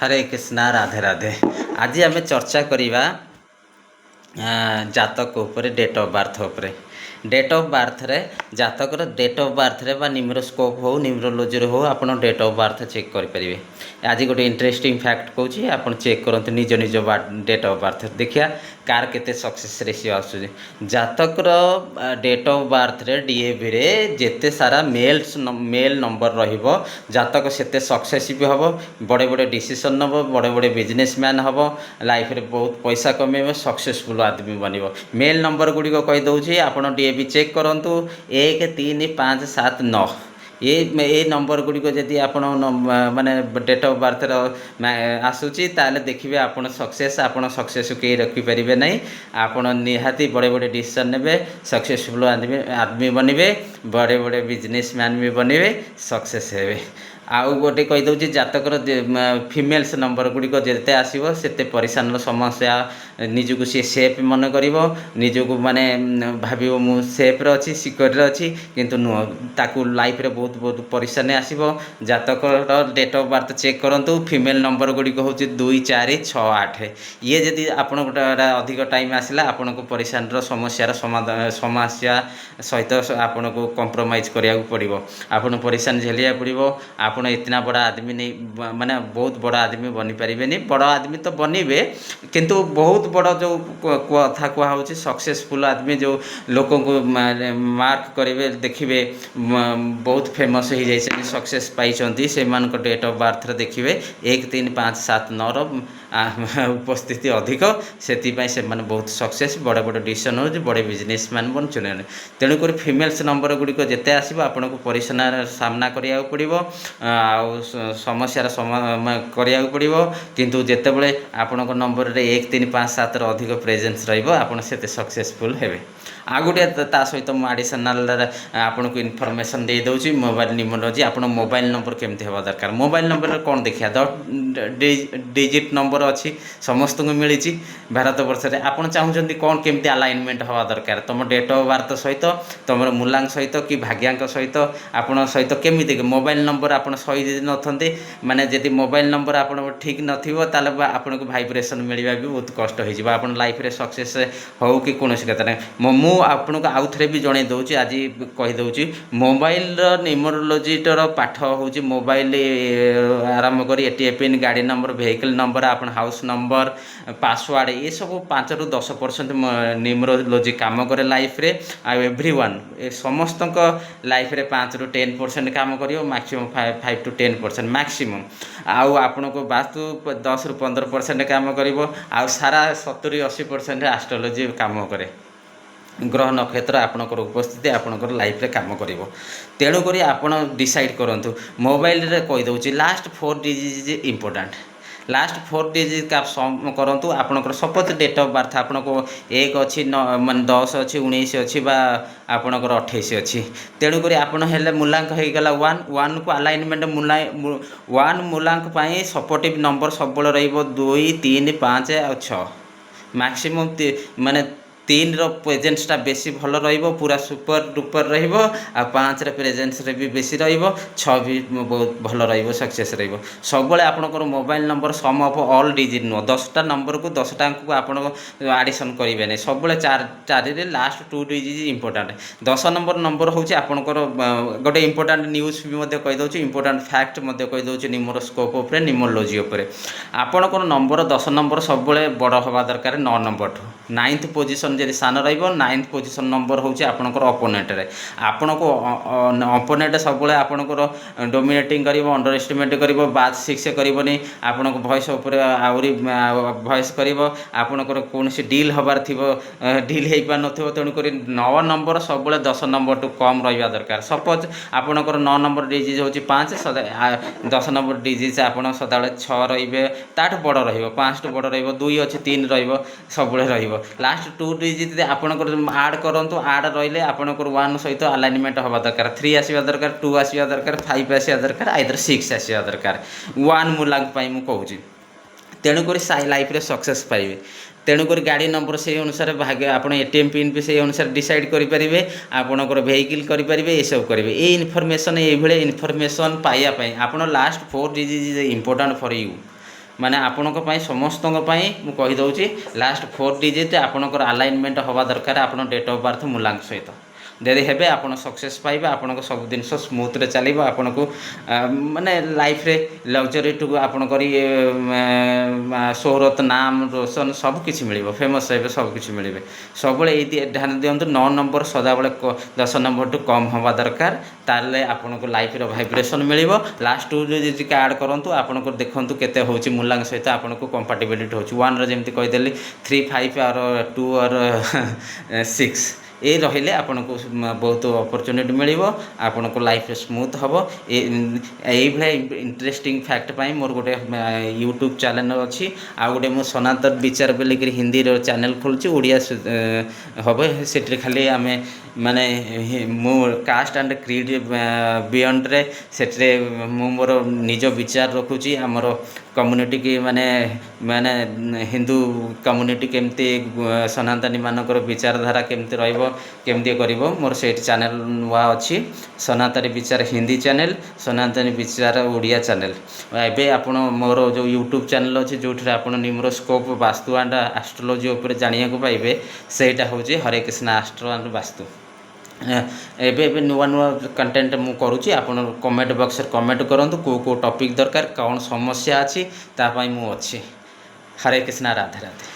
हरे कृष्णा राधे राधे। आज आम चर्चा करवा जातक उपरे डेट ऑफ बर्थ उपरे। डेट ऑफ बर्थ रे जातकर डेट ऑफ बर्थ रे बा न्यूमरोस्कोप हो न्यूमरोलॉजी हो आप डेट ऑफ बर्थ चेक करेंगे। आज गोटे इंटरेस्टिंग फैक्ट कौन आप चेक करते निज निज डेट ऑफ बर्थ देखिया कार केते सक्सेस रेशियो आसुचे। जातकर डेट ऑफ बर्थ रे डीएवी रे जेते सारा मेल नंबर रहिबो जातक सेते सक्सेसिव हम बड़े बड़े डिसीजन नब बड़े बड़े बिजनेसमैन हम लाइफ रे बहुत पैसा कमेब सक्सेसफुल आदमी बनब। मेल नंबर गुड़िक कहीदे आपड़ डीएवी चेक करूँ 1 3 5 7 9 ये नंबर गुड़िक जदि आप माने डेट ऑफ बर्थ आसूची ताले देखिए आप सक्सेस को कहीं रखिपारे ना। आपड़ निहाती बड़े बड़े डिसीजन ने सक्सेसफुल आदमी बनबे बड़े बड़े बिजनेसमैन भी बनबे सक्सेस हे। आउ गोटे कहीदे जातकर फिमेल्स नंबर गुड़िक जिते आसो से परेशान समस्या निजक सी सेफ मन कर निजक माने भाव मु सेफ्रे अच्छी सिक्योर अच्छी किंतु नुह ताकू लाइफ रे बहुत बहुत परेशान आसो। जातकर डेट ऑफ बर्थ चेक करूँ फिमेल नंबर गुड़िक हूँ 2 4 6 8 ये जदि आप गोटे अधिक टाइम आसला आपन को परेशान समस्यार समस्या सहित आपन को कंप्रोमाइज करा पड़ो आपन परेशान झेलिया पड़ो। आपन इतना बड़ा आदमी नहीं माने बहुत बड़ा आदमी बनी पारे नहीं बड़ा आदमी तो बनबे किंतु बहुत बड़ा जो कथा कहूँ सक्सेसफुल आदमी जो लोक को मार्क करेंगे देखिए बहुत फेमस हो जाए सक्सेस पाई से डेट ऑफ बर्थ देखिए 1 3 5 7 9 उपस्थिति अधिक से बहुत सक्सेस बड़े बड़े डिसीजन हो बड़े बिजनेसमैन बन चुने। तेणुक फिमेल्स नंबर गुड़िक जिते आसो आपन को परेशान सामना करा पड़ो समस्यार करा पड़ो किंतु जितेबले आपण नंबर रे 1 3 5 7 अधिक प्रेजेंस रहा सक्सेसफुल हे। आ गोटे सहित मुझे आडिशनाल आपन को इनफॉरमेशन दे दूसरी मोबाइल न्यूमरोलॉजी आप मोबाइल नंबर केमती हवा दरकार। मोबाइल नंबर कौन देखा 10 डिजिट नंबर अच्छी समस्त को मिली भारत वर्ष में आप चाहते कौन केमती अलाइनमेंट हवा दरकार तुम डेट ऑफ बर्थ सहित तुम मूलांक सहित कि भाग्यांक सहित आपण सहित केमी मोबाइल नंबर आप सही नथंते माने जदि मोबाइल नंबर आप ठीक नथिबो ताले आपन को वाइब्रेशन मिलवा भी बहुत कष्ट हो आपन लाइफ रे सक्सेस हो कि कौन कथा नहीं। मु आपन को आउ थे भी जन दूसरी आज कहीदे मोबाइल न्यूमरोलॉजीटर पाठ हूँ मोबाइल आरंभ कर एटीएम पिन गाड़ी नंबर वेहिकल नंबर आप हाउस नंबर पासवर्ड ये सब 5 ରୁ 10% न्यूमरोलॉजी काम करे लाइफ रे आ एवरीवन समस्त लाइफ रे 5 ରୁ 10% काम करियो मैक्सिमम 5 to 10% मैक्सिमम आउ आपण को वास्तु 10 ରୁ 15% काम करिवो आ सारा 70-80% एस्ट्रोलॉजी काम करे ग्रह नक्षत्र आपणकर उपस्थिति आपणकर लाइफ रे काम करिवो। तेणुक आपड़ डिसाइड करूँ मोबाइल रे कहीदे last 4 digit important last 4 digit का सम करूँ आपणकर सपोज डेट ऑफ बर्थ आपन को 1 अच्छी मान 10 अच्छी 19 अच्छी बा आपणकर 28 अच्छी तेणुक आपड़ हेल्ले मूलांक हो गला 1 को अलाइनमेंट 1 मूलांक सपोर्टिव नंबर सब रो 2 3 5 और 6 मैक्सिमम माने 3 रो प्रेजेंसटा बेसी भल रहिबो पूरा सुपर डुपर रहिबो आ 5 रे प्रेजेंस रे भी बेसी रहिबो 6 भी बहुत भल रहिबो सक्सेस रहिबो। सब बेले आपनकर mobile number sum of all digit नो 10टा नंबर को 10टा अंक को आपण एडिशन करिवे नै सब बेले 4 रे लास्ट 2 डिजिट इंपोर्टेंट 10 नंबर होची आपनकर गोटे इंपोर्टेंट न्यूज़ भी मध्य कहि दोची इंपोर्टेंट फैक्ट मध्य कहि दोची न्यूमरोस्कोप ऊपर न्यूमरोलॉजी ऊपर आपनकर नंबर 10 नंबर सब बेले बड़ होबा दरकार 9 नंबर ठो 9th पोजीशन जदि सान रहिबो 9th पोजीशन नंबर होची आपनकर ओपोनेंट रे आपण को ओपोनेंट सब बेले आपनकर डोमिनेटिंग करिवो अंडर एस्टिमेट करिवो बात 6 करिवोनी आपण को वॉइस ऊपर आउरी वॉइस करिवो आपनकर कोनसी डील हबार थिबो डील हेइ पा नथिबो तेणु करी 9 नंबर सब बेले 10 नंबर टू कम रहिबा दरकार। सपोज आपनकर 9 नंबर डिजिट होची 5 10 नंबर डिजिट आपण सदाले 6 रहिबे ताठ बड़ रहिबो 5 टू बड़ रहिबो 2 अछि 3 रहिबो सब बेले रहिबो लास्ट 2 डिजिट आपनकर ऐड करंतु ऐड रहिले आपनकर 1 सहित अलाइनमेंट हवा दरकार 3 आसीबा दरकार 2 आसीबा दरकार 5 आसीबा दरकार आइदर 6 आसीबा दरकार 1 मूलांक पाई मु कहूची तेणुक लाइफ रे सक्सेस पाइबे। तेणुक गाड़ी नंबर से अनुसार भाग्य आप एटीएम पिन भी से अनुसार डिसाइड करेंगे आपणकर वेहिकल करेंगे ये सब करेंगे ये इनफॉरमेशन ये इनफॉरमेशन पाइबापी आप last 4 digit important for you ମାନେ ଆପଣଙ୍କ ପାଇଁ ସମସ୍ତଙ୍କ ପାଇଁ ମୁଁ କହିଦେଉଛି ଲାଷ୍ଟ 4 ଡିଜିଟ୍ ଆପଣଙ୍କର ଆଲାଇନମେଣ୍ଟ ହେବା ଦରକାର ଆପଣ ଡେଟ୍ ଅଫ୍ ବାର୍ଥ ମୂଲାଙ୍କ ସହିତ ଯଦି ହେବେ ଆପଣ ସକ୍ସେସ୍ ପାଇବେ ଆପଣଙ୍କ ସବୁ ଜିନିଷ ସ୍ମୁଥରେ ଚାଲିବ ଆପଣଙ୍କୁ ମାନେ ଲାଇଫରେ ଲକ୍ଜରୀ ଟୁ ଆପଣଙ୍କର ସୌରତ ନାମ ରୋଶନ ସବୁକିଛି ମିଳିବ ଫେମସ୍ ହେବେ ସବୁକିଛି ମିଳିବେ ସବୁବେଳେ ଏଇ ଧ୍ୟାନ ଦିଅନ୍ତୁ 9 ନମ୍ବର ସଦାବେଳେ 10 ନମ୍ବରଠୁ କମ୍ ହେବା ଦରକାର ତାହେଲେ ଆପଣଙ୍କୁ ଲାଇଫର ଭାଇବ୍ରେସନ୍ ମିଳିବ ଲାଷ୍ଟକୁ ଯଦି ଆଡ଼୍ କରନ୍ତୁ ଆପଣଙ୍କୁ ଦେଖନ୍ତୁ କେତେ ହେଉଛି ମୂଲାଙ୍କ ସହିତ ଆପଣଙ୍କୁ କମ୍ପାଟିବିଲିଟି ହେଉଛି 1ର ଯେମିତି କହିଦେଲି 3, 5 ଅର୍ 2 ଅର୍ 6 ये रहिले आपनको बहुत अपॉर्चुनिटी मिलिबो आपनको लाइफ स्मूथ हबो एई भले इंटरेस्टिंग फैक्ट पाई मोर गोटे यूट्यूब चैनल अच्छी आ गोटे मो सनातन विचार बोलिक हिंदी रो चैनल खोलुची ओडिया हबो सेट्रे खाली आमे माने मो कास्ट एंड क्रीड बियॉन्ड रे सेट्रे मो मोर निज विचार रखुची हमर कम्युनिटी की माने माने हिंदू कम्युनिटी केमती सनातनी मानकर विचारधारा केमती रहिबो केमती करिवो मोर से चैनल नुआ अच्छी सनातनी विचार हिंदी चैनल सनातनी विचार ओडिया चैनल एबे आपण मोर जो यूट्यूब चैनल अच्छी जो आपण न्यूमरोस्कोप वास्तु एंड एस्ट्रोलॉजी ऊपर जानिया को पाइबे सेटा होची हरे कृष्ण एस्ट्रो एंड वास्तु एबे नुआ नुआ कंटेंट मु करूची आपण कमेंट बॉक्स रे कमेंट करंतु को टॉपिक दरकार कौन समस्या अच्छी तापाई मु अच्छी हरे कृष्ण राधे राधे।